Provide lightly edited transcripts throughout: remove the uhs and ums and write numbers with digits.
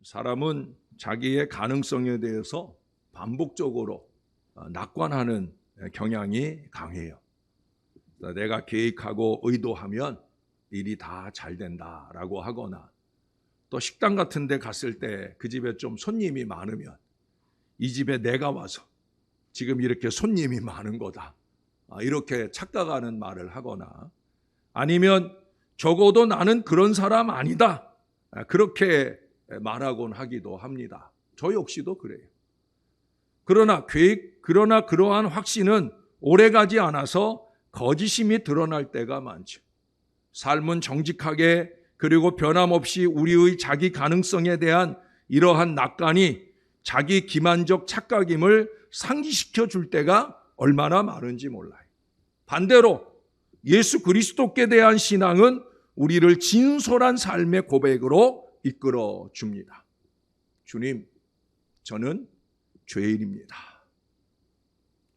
사람은 자기의 가능성에 대해서 반복적으로 낙관하는 경향이 강해요. 내가 계획하고 의도하면 일이 다 잘 된다라고 하거나, 또 식당 같은 데 갔을 때 그 집에 좀 손님이 많으면 이 집에 내가 와서 지금 이렇게 손님이 많은 거다, 이렇게 착각하는 말을 하거나, 아니면 적어도 나는 그런 사람 아니다, 그렇게 말하곤 하기도 합니다. 저 역시도 그래요. 그러나 그러한 확신은 오래가지 않아서 거짓임이 드러날 때가 많죠. 삶은 정직하게 그리고 변함없이 우리의 자기 가능성에 대한 이러한 낙관이 자기 기만적 착각임을 상기시켜 줄 때가 얼마나 많은지 몰라요. 반대로 예수 그리스도께 대한 신앙은 우리를 진솔한 삶의 고백으로 이끌어 줍니다. 주님, 저는 죄인입니다.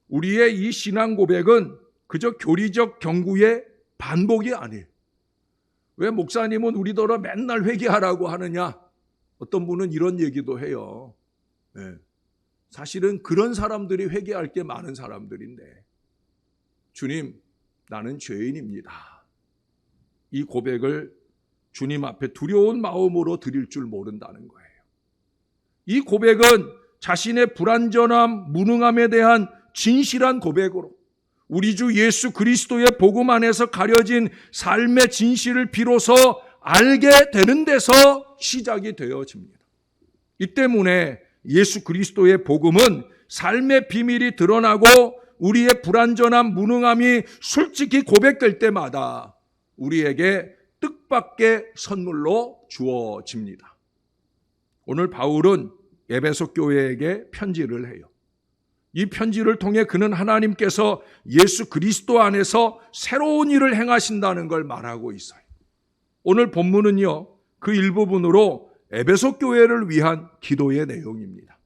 우리의 이 신앙 고백은 그저 교리적 경구의 반복이 아니에요. 왜 목사님은 우리더러 맨날 회개하라고 하느냐? 어떤 분은 이런 얘기도 해요. 사실은 그런 사람들이 회개할 게 많은 사람들인데, 주님, 나는 죄인입니다. 이 고백을 주님 앞에 두려운 마음으로 드릴 줄 모른다는 거예요. 이 고백은 자신의 불완전함, 무능함에 대한 진실한 고백으로 우리 주 예수 그리스도의 복음 안에서 가려진 삶의 진실을 비로소 알게 되는 데서 시작이 되어집니다. 이 때문에 예수 그리스도의 복음은 삶의 비밀이 드러나고 우리의 불완전함, 무능함이 솔직히 고백될 때마다 우리에게 뜻밖의 선물로 주어집니다. 오늘 바울은 에베소 교회에게 편지를 해요. 이 편지를 통해 그는 하나님께서 예수 그리스도 안에서 새로운 일을 행하신다는 걸 말하고 있어요. 오늘 본문은요, 그 일부분으로 에베소 교회를 위한 기도의 내용입니다.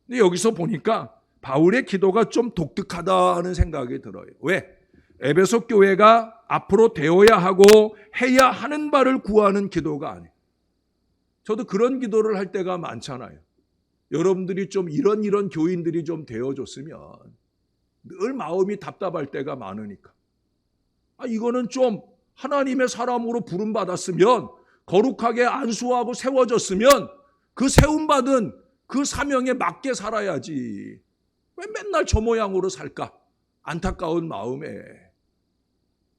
근데 여기서 보니까 바울의 기도가 좀 독특하다는 생각이 들어요. 왜? 에베소 교회가 앞으로 되어야 하고 해야 하는 바를 구하는 기도가 아니에요. 저도 그런 기도를 할 때가 많잖아요. 여러분들이 좀 이런 교인들이 좀 되어줬으면, 늘 마음이 답답할 때가 많으니까. 이거는 좀 하나님의 사람으로 부름받았으면, 거룩하게 안수하고 세워졌으면 그 세움받은 그 사명에 맞게 살아야지. 왜 맨날 저 모양으로 살까? 안타까운 마음에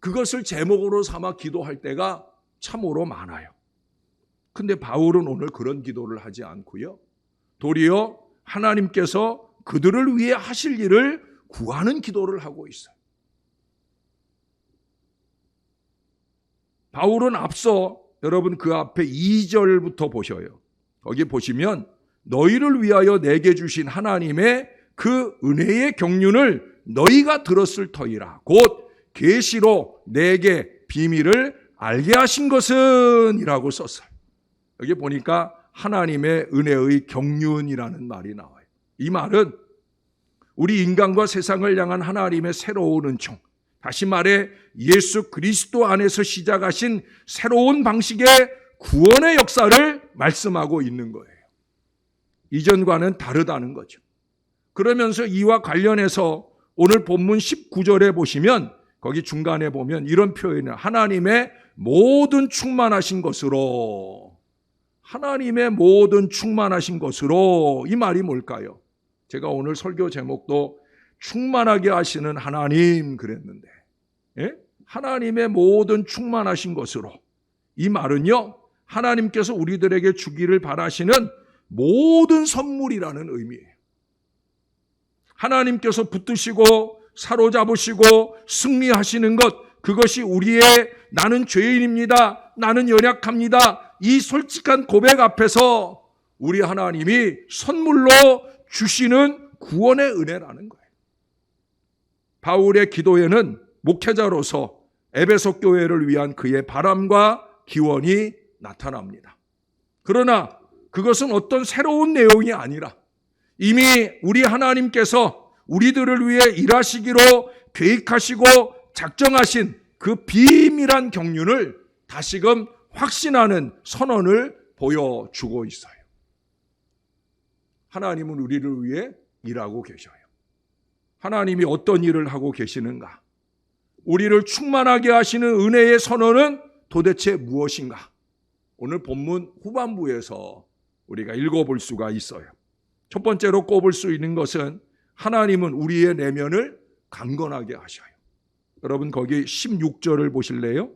그것을 제목으로 삼아 기도할 때가 참으로 많아요. 근데 바울은 오늘 그런 기도를 하지 않고요, 도리어 하나님께서 그들을 위해 하실 일을 구하는 기도를 하고 있어요. 바울은 앞서 여러분 그 앞에 2절부터 보셔요. 거기 보시면 너희를 위하여 내게 주신 하나님의 그 은혜의 경륜을 너희가 들었을 터이라. 곧 계시로 내게 비밀을 알게 하신 것은 이라고 썼어요. 여기 보니까 하나님의 은혜의 경륜이라는 말이 나와요. 이 말은 우리 인간과 세상을 향한 하나님의 새로운 은총, 다시 말해 예수 그리스도 안에서 시작하신 새로운 방식의 구원의 역사를 말씀하고 있는 거예요. 이전과는 다르다는 거죠. 그러면서 이와 관련해서 오늘 본문 19절에 보시면, 거기 중간에 보면 이런 표현을, 하나님의 모든 충만하신 것으로, 하나님의 모든 충만하신 것으로, 이 말이 뭘까요? 제가 오늘 설교 제목도 충만하게 하시는 하나님 그랬는데, 하나님의 모든 충만하신 것으로, 이 말은요, 하나님께서 우리들에게 주기를 바라시는 모든 선물이라는 의미예요. 하나님께서 붙드시고 사로잡으시고 승리하시는 것, 그것이 우리의 나는 죄인입니다, 나는 연약합니다, 이 솔직한 고백 앞에서 우리 하나님이 선물로 주시는 구원의 은혜라는 거예요. 바울의 기도에는 목회자로서 에베소 교회를 위한 그의 바람과 기원이 나타납니다. 그러나 그것은 어떤 새로운 내용이 아니라 이미 우리 하나님께서 우리들을 위해 일하시기로 계획하시고 작정하신 그 비밀한 경륜을 다시금 확신하는 선언을 보여주고 있어요. 하나님은 우리를 위해 일하고 계셔요. 하나님이 어떤 일을 하고 계시는가? 우리를 충만하게 하시는 은혜의 선언은 도대체 무엇인가? 오늘 본문 후반부에서 우리가 읽어볼 수가 있어요. 첫 번째로 꼽을 수 있는 것은 하나님은 우리의 내면을 강건하게 하셔요. 여러분 거기 16절을 보실래요?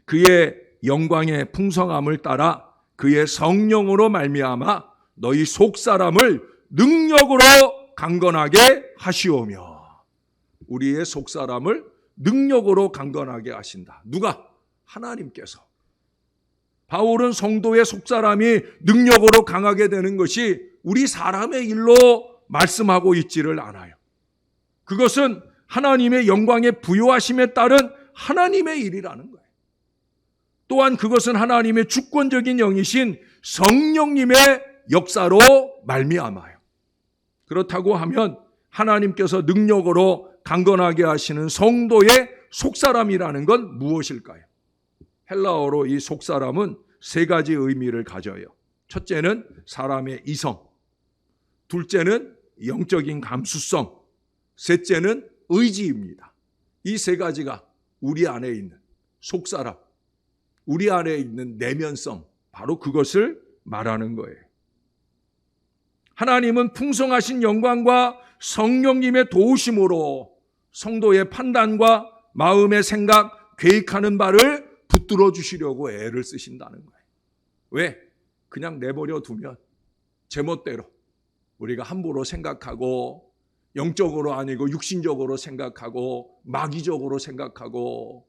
그의 영광의 풍성함을 따라 그의 성령으로 말미암아 너희 속사람을 능력으로 강건하게 하시오며. 우리의 속사람을 능력으로 강건하게 하신다. 누가? 하나님께서. 바울은 성도의 속사람이 능력으로 강하게 되는 것이 우리 사람의 일로 말씀하고 있지를 않아요. 그것은 하나님의 영광의 부요하심에 따른 하나님의 일이라는 거예요. 또한 그것은 하나님의 주권적인 영이신 성령님의 역사로 말미암아요. 그렇다고 하면 하나님께서 능력으로 강건하게 하시는 성도의 속사람이라는 건 무엇일까요? 헬라어로 이 속사람은 세 가지 의미를 가져요. 첫째는 사람의 이성, 둘째는 영적인 감수성, 셋째는 의지입니다. 이 세 가지가 우리 안에 있는 속사람, 우리 안에 있는 내면성, 바로 그것을 말하는 거예요. 하나님은 풍성하신 영광과 성령님의 도우심으로 성도의 판단과 마음의 생각, 계획하는 바를 붙들어 주시려고 애를 쓰신다는 거예요. 왜? 그냥 내버려 두면 제멋대로 우리가 함부로 생각하고 영적으로 아니고 육신적으로 생각하고 마귀적으로 생각하고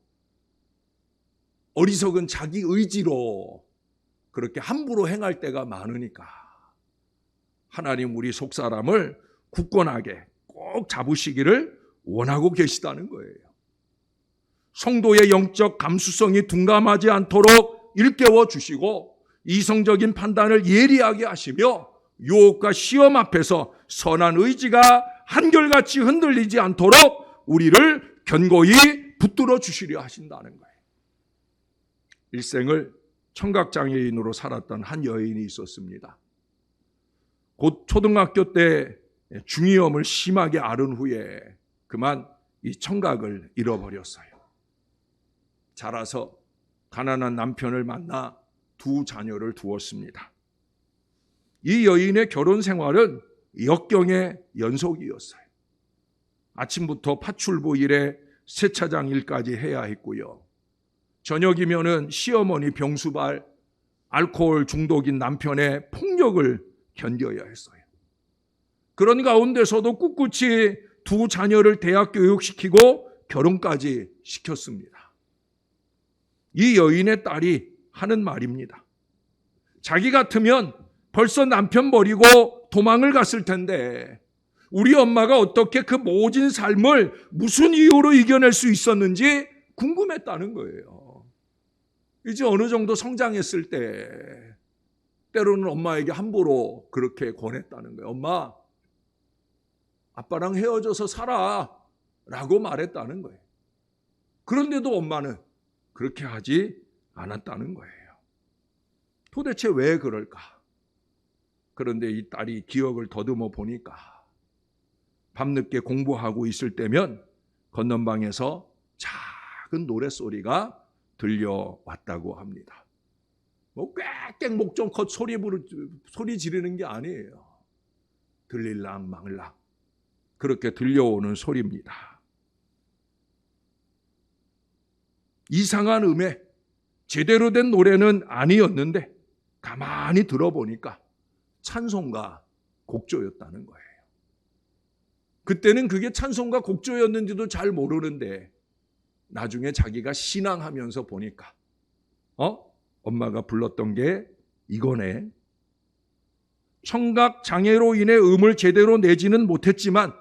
어리석은 자기 의지로 그렇게 함부로 행할 때가 많으니까 하나님 우리 속사람을 굳건하게 꼭 잡으시기를 원하고 계시다는 거예요. 성도의 영적 감수성이 둔감하지 않도록 일깨워 주시고 이성적인 판단을 예리하게 하시며 유혹과 시험 앞에서 선한 의지가 한결같이 흔들리지 않도록 우리를 견고히 붙들어 주시려 하신다는 거예요. 일생을 청각장애인으로 살았던 한 여인이 있었습니다. 곧 초등학교 때 중이염을 심하게 앓은 후에 그만 이 청각을 잃어버렸어요. 자라서 가난한 남편을 만나 두 자녀를 두었습니다. 이 여인의 결혼 생활은 역경의 연속이었어요. 아침부터 파출부 일에 세차장 일까지 해야 했고요. 저녁이면은 시어머니 병수발, 알코올 중독인 남편의 폭력을 견뎌야 했어요. 그런 가운데서도 꿋꿋이 두 자녀를 대학 교육시키고 결혼까지 시켰습니다. 이 여인의 딸이 하는 말입니다. 자기 같으면 벌써 남편 버리고 도망을 갔을 텐데 우리 엄마가 어떻게 그 모진 삶을 무슨 이유로 이겨낼 수 있었는지 궁금했다는 거예요. 이제 어느 정도 성장했을 때 때로는 엄마에게 함부로 그렇게 권했다는 거예요. 엄마, 아빠랑 헤어져서 살아 라고 말했다는 거예요. 그런데도 엄마는 그렇게 하지 않았다는 거예요. 도대체 왜 그럴까? 그런데 이 딸이 기억을 더듬어 보니까 밤늦게 공부하고 있을 때면 건넌방에서 작은 노랫소리가 들려왔다고 합니다. 뭐 꽥꽥 목청껏 소리 지르는 게 아니에요. 들릴랑 말랑 그렇게 들려오는 소리입니다. 이상한 음에 제대로 된 노래는 아니었는데 가만히 들어보니까 찬송가 곡조였다는 거예요. 그때는 그게 찬송가 곡조였는지도 잘 모르는데 나중에 자기가 신앙하면서 보니까 엄마가 불렀던 게 이거네. 청각 장애로 인해 음을 제대로 내지는 못했지만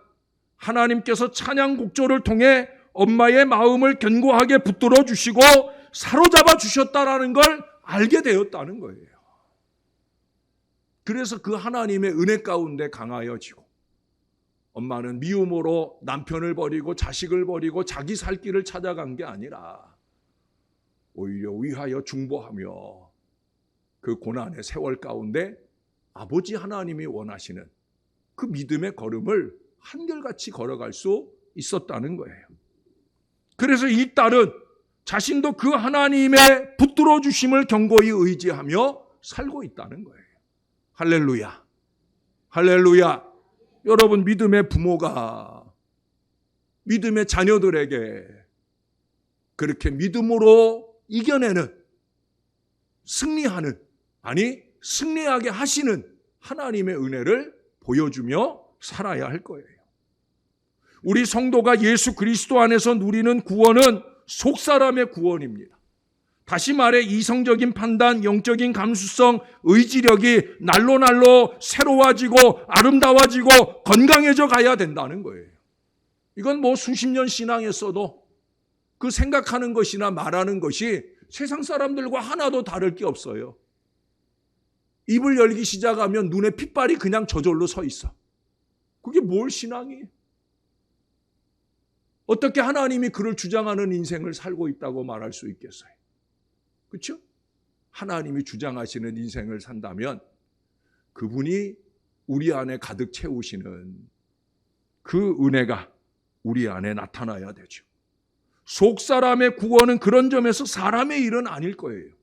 하나님께서 찬양 곡조를 통해 엄마의 마음을 견고하게 붙들어 주시고 사로잡아 주셨다라는 걸 알게 되었다는 거예요. 그래서 그 하나님의 은혜 가운데 강하여지고 엄마는 미움으로 남편을 버리고 자식을 버리고 자기 살 길을 찾아간 게 아니라 오히려 위하여 중보하며 그 고난의 세월 가운데 아버지 하나님이 원하시는 그 믿음의 걸음을 한결같이 걸어갈 수 있었다는 거예요. 그래서 이 딸은 자신도 그 하나님의 붙들어 주심을 견고히 의지하며 살고 있다는 거예요. 할렐루야. 할렐루야. 여러분, 믿음의 부모가 믿음의 자녀들에게 그렇게 믿음으로 이겨내는, 승리하는, 승리하게 하시는 하나님의 은혜를 보여주며 살아야 할 거예요. 우리 성도가 예수 그리스도 안에서 누리는 구원은 속사람의 구원입니다. 다시 말해 이성적인 판단, 영적인 감수성, 의지력이 날로 새로워지고 아름다워지고 건강해져 가야 된다는 거예요. 이건 뭐 수십 년 신앙에서도 그 생각하는 것이나 말하는 것이 세상 사람들과 하나도 다를 게 없어요. 입을 열기 시작하면 눈에 핏발이 그냥 저절로 서 있어. 그게 뭘 신앙이에요? 어떻게 하나님이 그를 주장하는 인생을 살고 있다고 말할 수 있겠어요? 그렇죠? 하나님이 주장하시는 인생을 산다면 그분이 우리 안에 가득 채우시는 그 은혜가 우리 안에 나타나야 되죠. 속사람의 구원은 그런 점에서 사람의 일은 아닐 거예요.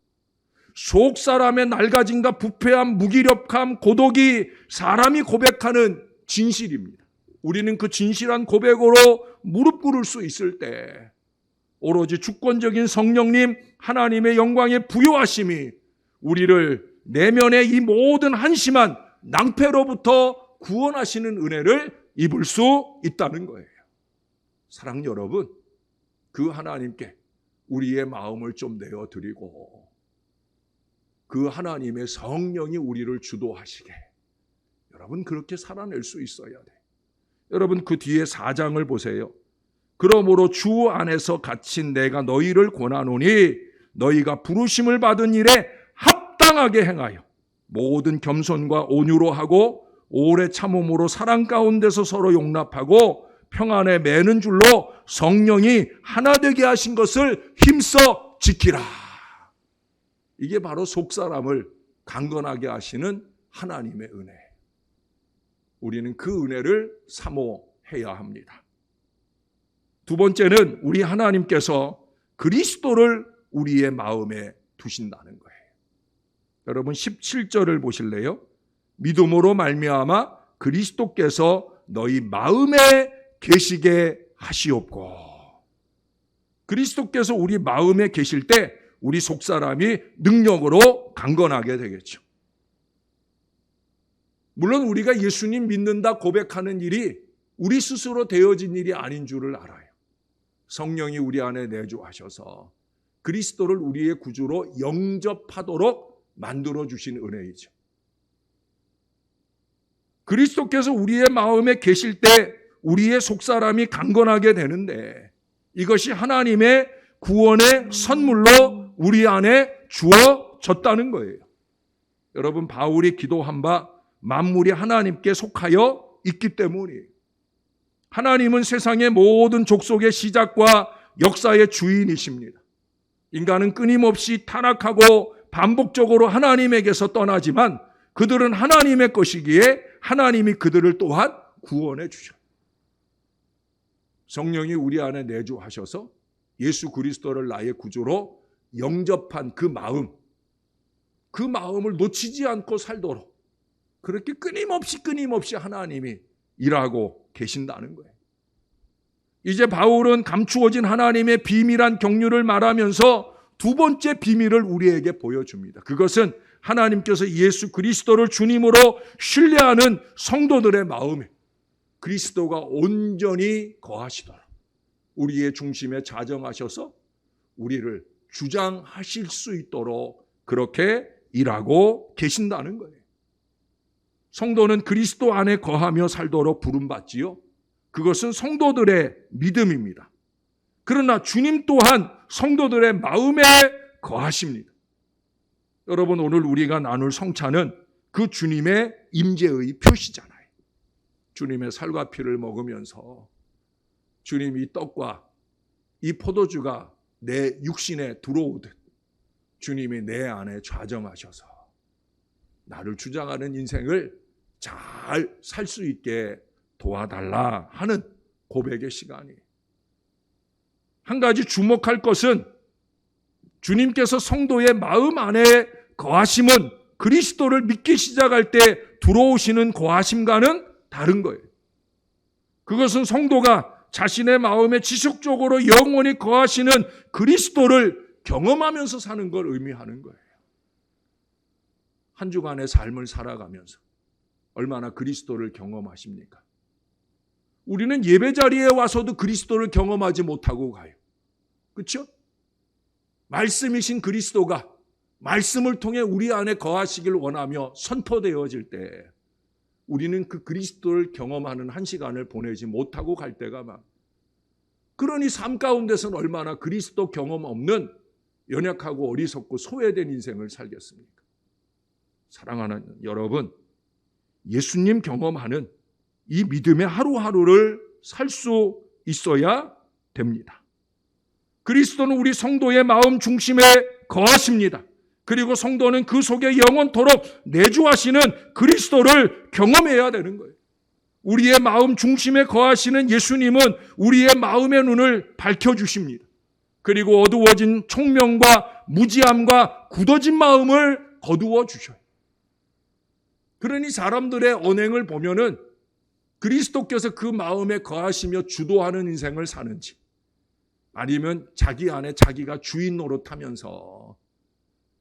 속사람의 낡아짐과 부패함, 무기력함, 고독이 사람이 고백하는 진실입니다. 우리는 그 진실한 고백으로 무릎 꿇을 수 있을 때 오로지 주권적인 성령님 하나님의 영광의 부요하심이 우리를 내면의 이 모든 한심한 낭패로부터 구원하시는 은혜를 입을 수 있다는 거예요. 사랑하는 여러분, 그 하나님께 우리의 마음을 좀 내어드리고 그 하나님의 성령이 우리를 주도하시게, 여러분 그렇게 살아낼 수 있어야 돼요. 여러분 그 뒤에 4장을 보세요. 그러므로 주 안에서 갇힌 내가 너희를 권하노니 너희가 부르심을 받은 일에 합당하게 행하여 모든 겸손과 온유로 하고 오래 참음으로 사랑 가운데서 서로 용납하고 평안에 매는 줄로 성령이 하나 되게 하신 것을 힘써 지키라. 이게 바로 속사람을 강건하게 하시는 하나님의 은혜. 우리는 그 은혜를 사모해야 합니다. 두 번째는 우리 하나님께서 그리스도를 우리의 마음에 두신다는 거예요. 여러분 17절을 보실래요? 믿음으로 말미암아 그리스도께서 너희 마음에 계시게 하시옵고. 그리스도께서 우리 마음에 계실 때 우리 속사람이 능력으로 강건하게 되겠죠. 물론 우리가 예수님 믿는다 고백하는 일이 우리 스스로 되어진 일이 아닌 줄을 알아요. 성령이 우리 안에 내주하셔서 그리스도를 우리의 구주로 영접하도록 만들어주신 은혜이죠. 그리스도께서 우리의 마음에 계실 때 우리의 속사람이 강건하게 되는데 이것이 하나님의 구원의 선물로 우리 안에 주어졌다는 거예요. 여러분 바울이 기도한 바 만물이 하나님께 속하여 있기 때문이에요. 하나님은 세상의 모든 족속의 시작과 역사의 주인이십니다. 인간은 끊임없이 타락하고 반복적으로 하나님에게서 떠나지만 그들은 하나님의 것이기에 하나님이 그들을 또한 구원해 주셔요. 성령이 우리 안에 내주하셔서 예수 그리스도를 나의 구주로 영접한 그 마음을 놓치지 않고 살도록 그렇게 끊임없이 하나님이 일하고 계신다는 거예요. 이제 바울은 감추어진 하나님의 비밀한 경륜을 말하면서 두 번째 비밀을 우리에게 보여줍니다. 그것은 하나님께서 예수 그리스도를 주님으로 신뢰하는 성도들의 마음에 그리스도가 온전히 거하시도록 우리의 중심에 자정하셔서 우리를 주장하실 수 있도록 그렇게 일하고 계신다는 거예요. 성도는 그리스도 안에 거하며 살도록 부름받지요. 그것은 성도들의 믿음입니다. 그러나 주님 또한 성도들의 마음에 거하십니다. 여러분 오늘 우리가 나눌 성찬은 그 주님의 임재의 표시잖아요. 주님의 살과 피를 먹으면서 주님이 이 떡과 이 포도주가 내 육신에 들어오듯 주님이 내 안에 좌정하셔서 나를 주장하는 인생을 잘 살 수 있게 도와달라 하는 고백의 시간이에요. 한 가지 주목할 것은 주님께서 성도의 마음 안에 거하심은 그리스도를 믿기 시작할 때 들어오시는 거하심과는 다른 거예요. 그것은 성도가 자신의 마음에 지속적으로 영원히 거하시는 그리스도를 경험하면서 사는 걸 의미하는 거예요. 한 주간의 삶을 살아가면서 얼마나 그리스도를 경험하십니까? 우리는 예배 자리에 와서도 그리스도를 경험하지 못하고 가요. 그렇죠? 말씀이신 그리스도가 말씀을 통해 우리 안에 거하시길 원하며 선포되어질 때 우리는 그 그리스도를 경험하는 한 시간을 보내지 못하고 갈 때가 많아요. 그러니 삶 가운데서는 얼마나 그리스도 경험 없는 연약하고 어리석고 소외된 인생을 살겠습니까? 사랑하는 여러분, 예수님 경험하는 이 믿음의 하루하루를 살 수 있어야 됩니다. 그리스도는 우리 성도의 마음 중심에 거하십니다. 그리고 성도는 그 속에 영원토록 내주하시는 그리스도를 경험해야 되는 거예요. 우리의 마음 중심에 거하시는 예수님은 우리의 마음의 눈을 밝혀주십니다. 그리고 어두워진 총명과 무지함과 굳어진 마음을 거두어 주셔요. 그러니 사람들의 언행을 보면은 그리스도께서 그 마음에 거하시며 주도하는 인생을 사는지 아니면 자기 안에 자기가 주인 노릇하면서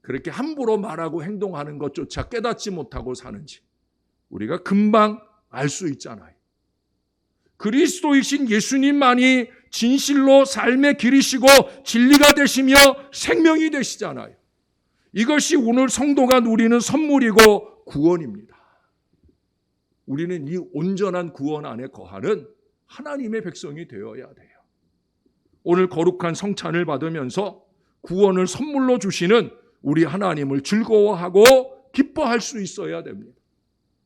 그렇게 함부로 말하고 행동하는 것조차 깨닫지 못하고 사는지 우리가 금방 알 수 있잖아요. 그리스도이신 예수님만이 진실로 삶의 길이시고 진리가 되시며 생명이 되시잖아요. 이것이 오늘 성도가 누리는 선물이고 구원입니다. 우리는 이 온전한 구원 안에 거하는 하나님의 백성이 되어야 돼요. 오늘 거룩한 성찬을 받으면서 구원을 선물로 주시는 우리 하나님을 즐거워하고 기뻐할 수 있어야 됩니다.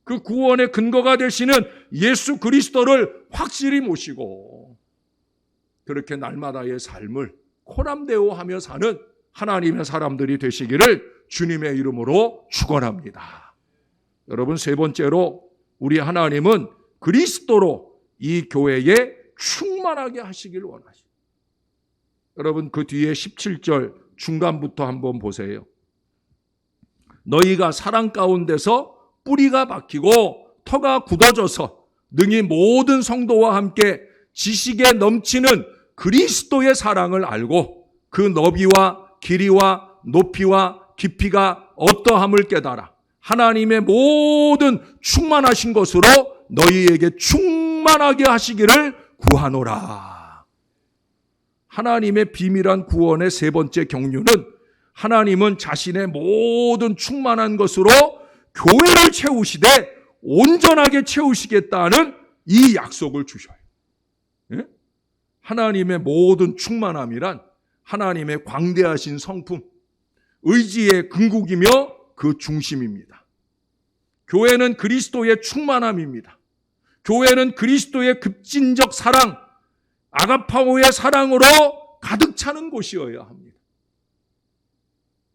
그 구원의 근거가 되시는 예수 그리스도를 확실히 모시고 그렇게 날마다의 삶을 코람데오하며 사는 하나님의 사람들이 되시기를 주님의 이름으로 축원합니다. 여러분, 세 번째로 우리 하나님은 그리스도로 이 교회에 충만하게 하시길 원하십니다. 여러분, 그 뒤에 17절 중간부터 한번 보세요. 너희가 사랑 가운데서 뿌리가 박히고 터가 굳어져서 능히 모든 성도와 함께 지식에 넘치는 그리스도의 사랑을 알고 그 너비와 길이와 높이와 깊이가 어떠함을 깨달아 하나님의 모든 충만하신 것으로 너희에게 충만하게 하시기를 구하노라. 하나님의 비밀한 구원의 세 번째 경륜은 하나님은 자신의 모든 충만한 것으로 교회를 채우시되 온전하게 채우시겠다는 이 약속을 주셔요. 예? 하나님의 모든 충만함이란 하나님의 광대하신 성품, 의지의 근국이며 그 중심입니다. 교회는 그리스도의 충만함입니다. 교회는 그리스도의 급진적 사랑, 아가파오의 사랑으로 가득 차는 곳이어야 합니다.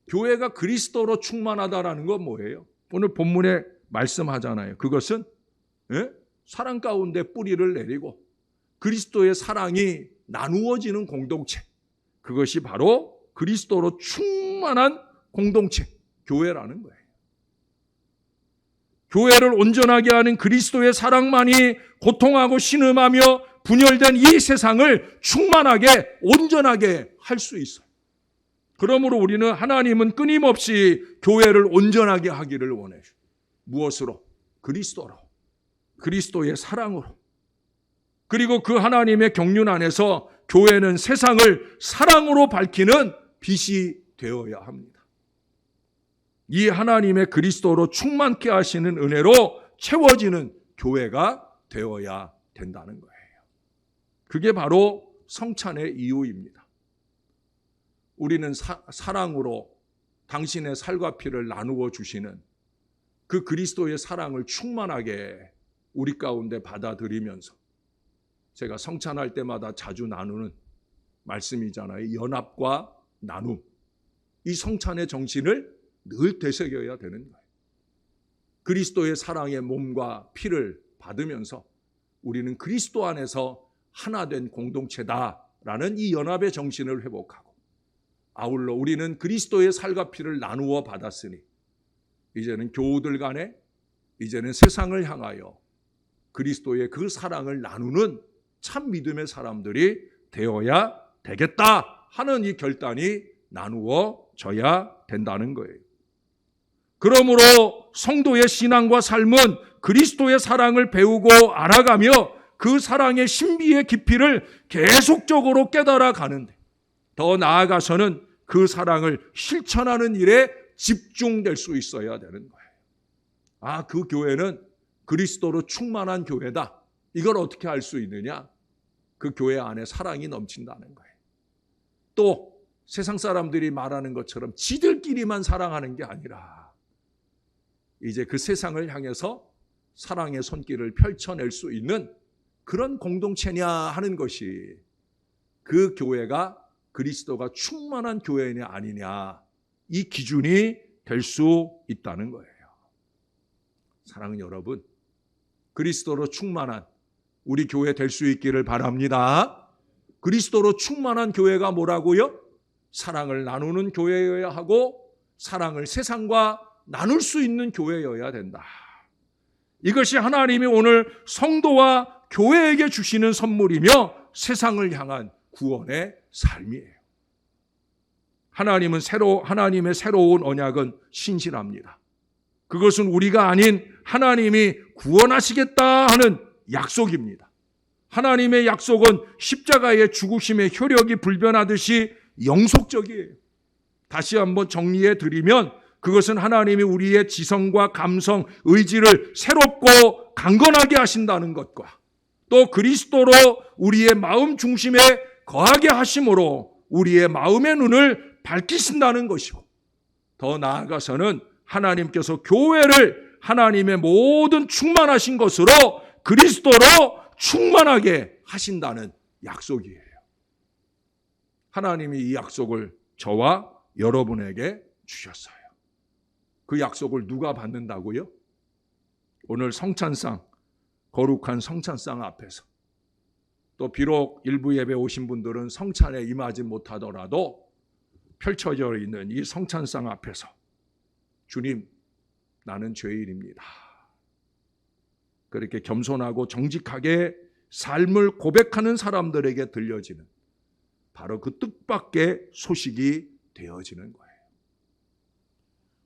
교회가 그리스도로 충만하다라는 건 뭐예요? 오늘 본문에 말씀하잖아요. 그것은 사랑 가운데 뿌리를 내리고 그리스도의 사랑이 나누어지는 공동체, 그것이 바로 그리스도로 충만한 공동체, 교회라는 거예요. 교회를 온전하게 하는 그리스도의 사랑만이 고통하고 신음하며 분열된 이 세상을 충만하게 온전하게 할 수 있어요. 그러므로 우리는 하나님은 끊임없이 교회를 온전하게 하기를 원해요. 무엇으로? 그리스도로, 그리스도의 사랑으로. 그리고 그 하나님의 경륜 안에서 교회는 세상을 사랑으로 밝히는 빛이 되어야 합니다. 이 하나님의 그리스도로 충만케 하시는 은혜로 채워지는 교회가 되어야 된다는 거예요. 그게 바로 성찬의 이유입니다. 우리는 사랑으로 당신의 살과 피를 나누어 주시는 그 그리스도의 사랑을 충만하게 우리 가운데 받아들이면서 제가 성찬할 때마다 자주 나누는 말씀이잖아요. 연합과 나눔. 이 성찬의 정신을 늘 되새겨야 되는 거예요. 그리스도의 사랑의 몸과 피를 받으면서 우리는 그리스도 안에서 하나 된 공동체다라는 이 연합의 정신을 회복하고, 아울러 우리는 그리스도의 살과 피를 나누어 받았으니 이제는 교우들 간에, 이제는 세상을 향하여 그리스도의 그 사랑을 나누는 참 믿음의 사람들이 되어야 되겠다 하는 이 결단이 나누어져야 된다는 거예요. 그러므로 성도의 신앙과 삶은 그리스도의 사랑을 배우고 알아가며 그 사랑의 신비의 깊이를 계속적으로 깨달아 가는데, 더 나아가서는 그 사랑을 실천하는 일에 집중될 수 있어야 되는 거예요. 그 교회는 그리스도로 충만한 교회다. 이걸 어떻게 알 수 있느냐? 그 교회 안에 사랑이 넘친다는 거예요. 또 세상 사람들이 말하는 것처럼 지들끼리만 사랑하는 게 아니라 이제 그 세상을 향해서 사랑의 손길을 펼쳐낼 수 있는 그런 공동체냐 하는 것이 그 교회가 그리스도가 충만한 교회냐 아니냐, 이 기준이 될 수 있다는 거예요. 사랑하는 여러분, 그리스도로 충만한 우리 교회 될 수 있기를 바랍니다. 그리스도로 충만한 교회가 뭐라고요? 사랑을 나누는 교회여야 하고 사랑을 세상과 나눌 수 있는 교회여야 된다. 이것이 하나님이 오늘 성도와 교회에게 주시는 선물이며 세상을 향한 구원의 삶이에요. 하나님의 새로운 언약은 신실합니다. 그것은 우리가 아닌 하나님이 구원하시겠다 하는 약속입니다. 하나님의 약속은 십자가의 죽으심의 효력이 불변하듯이 영속적이에요. 다시 한번 정리해 드리면 그것은 하나님이 우리의 지성과 감성, 의지를 새롭고 강건하게 하신다는 것과 또 그리스도로 우리의 마음 중심에 거하게 하심으로 우리의 마음의 눈을 밝히신다는 것이고, 더 나아가서는 하나님께서 교회를 하나님의 모든 충만하신 것으로 그리스도로 충만하게 하신다는 약속이에요. 하나님이 이 약속을 저와 여러분에게 주셨어요. 그 약속을 누가 받는다고요? 오늘 성찬상, 거룩한 성찬상 앞에서, 또 비록 일부 예배 오신 분들은 성찬에 임하지 못하더라도 펼쳐져 있는 이 성찬상 앞에서 주님, 나는 죄인입니다. 그렇게 겸손하고 정직하게 삶을 고백하는 사람들에게 들려지는 바로 그 뜻밖의 소식이 되어지는 거예요.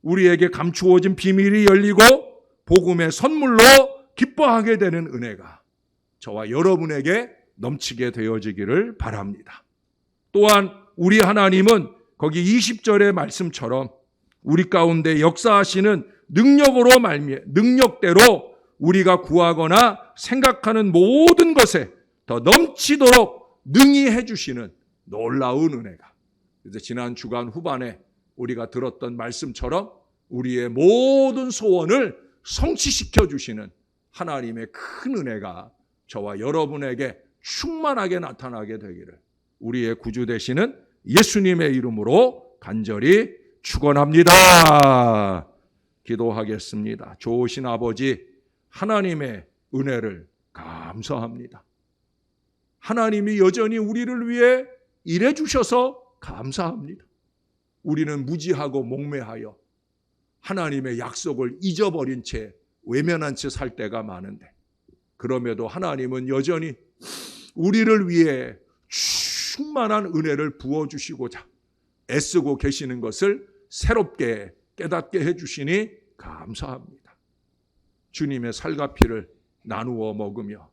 우리에게 감추어진 비밀이 열리고 복음의 선물로 기뻐하게 되는 은혜가 저와 여러분에게 넘치게 되어지기를 바랍니다. 또한 우리 하나님은 거기 20절의 말씀처럼 우리 가운데 역사하시는 능력대로 우리가 구하거나 생각하는 모든 것에 더 넘치도록 능히 해주시는 놀라운 은혜가, 이제 지난 주간 후반에 우리가 들었던 말씀처럼 우리의 모든 소원을 성취시켜 주시는 하나님의 큰 은혜가 저와 여러분에게 충만하게 나타나게 되기를 우리의 구주 되시는 예수님의 이름으로 간절히 축원합니다. 기도하겠습니다. 좋으신 아버지, 하나님의 은혜를 감사합니다. 하나님이 여전히 우리를 위해 일해 주셔서 감사합니다. 우리는 무지하고 목매하여 하나님의 약속을 잊어버린 채 외면한 채 살 때가 많은데, 그럼에도 하나님은 여전히 우리를 위해 충만한 은혜를 부어주시고자 애쓰고 계시는 것을 새롭게 깨닫게 해주시니 감사합니다. 주님의 살과 피를 나누어 먹으며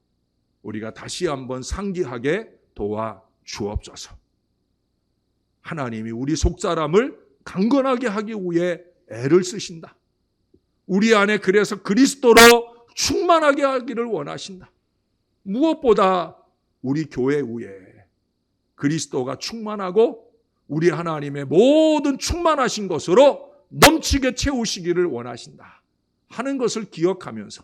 우리가 다시 한번 상기하게 도와 주옵소서. 하나님이 우리 속사람을 강건하게 하기 위해 애를 쓰신다. 우리 안에 그래서 그리스도로 충만하게 하기를 원하신다. 무엇보다 우리 교회 위에 그리스도가 충만하고 우리 하나님의 모든 충만하신 것으로 넘치게 채우시기를 원하신다 하는 것을 기억하면서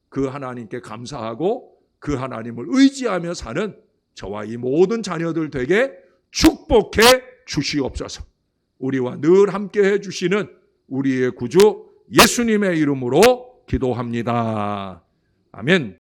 그 하나님께 감사하고 그 하나님을 의지하며 사는 저와 이 모든 자녀들 되게 축복해 주시옵소서. 우리와 늘 함께 해주시는 우리의 구주 예수님의 이름으로 기도합니다. 아멘.